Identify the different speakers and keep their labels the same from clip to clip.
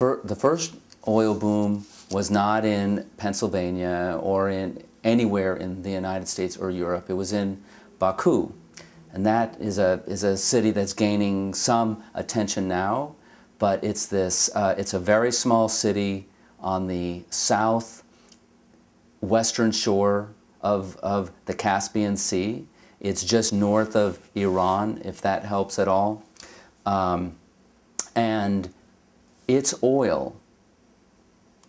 Speaker 1: The first oil boom was not in Pennsylvania or in anywhere in the United States or Europe. It was in Baku. And that is a city that's gaining some attention now, but it's a very small city on the southwestern shore of the Caspian Sea. It's just north of Iran, if that helps at all. And its oil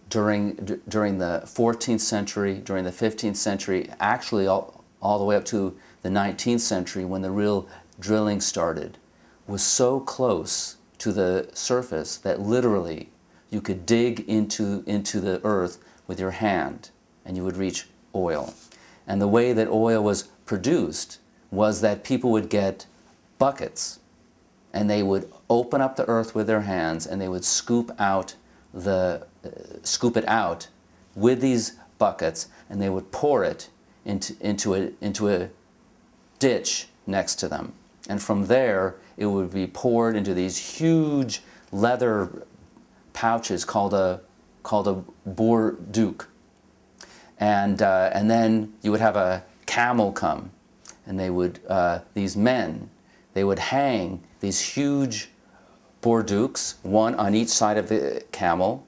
Speaker 1: during the 14th century, during the 15th century, actually all the way up to the 19th century when the real drilling started, was so close to the surface that literally you could dig into the earth with your hand and you would reach oil. And the way that oil was produced was that people would get buckets and they would open up the earth with their hands and they would scoop it out with these buckets, and they would pour it into a ditch next to them. And from there, it would be poured into these huge leather pouches called a bourduc. And then you would have a camel come, and they would, these men, they would hang these huge bourducs, one on each side of the camel,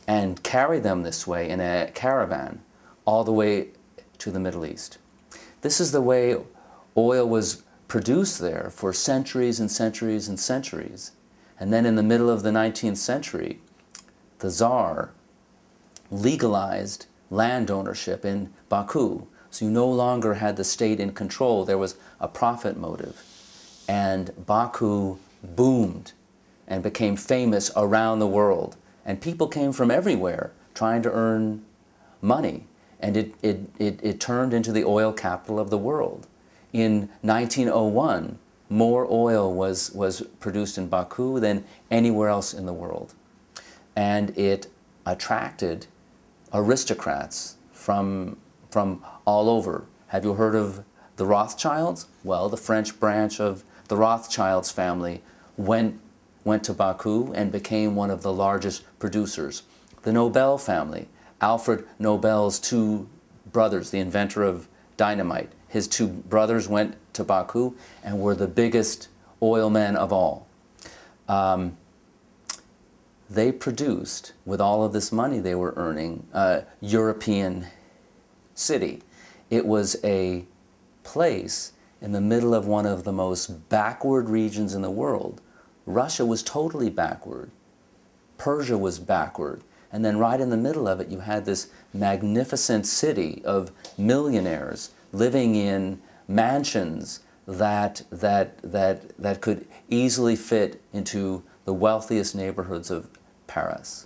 Speaker 1: and carry them this way in a caravan all the way to the Middle East. This is the way oil was produced there for centuries and centuries and centuries. And then in the middle of the 19th century, the Tsar legalized land ownership in Baku. So you no longer had the state in control. There was a profit motive. And Baku boomed and became famous around the world. And people came from everywhere trying to earn money. And it turned into the oil capital of the world. In 1901, more oil was produced in Baku than anywhere else in the world. And it attracted aristocrats from all over. Have you heard of the Rothschilds? Well, the French branch of the Rothschilds family went to Baku and became one of the largest producers. The Nobel family, Alfred Nobel's two brothers, the inventor of dynamite, his two brothers went to Baku and were the biggest oil men of all. They produced, with all of this money they were earning, a European city. It was a place in the middle of one of the most backward regions in the world. Russia was totally backward. Persia was backward. And then right in the middle of it, you had this magnificent city of millionaires living in mansions that could easily fit into the wealthiest neighborhoods of Paris.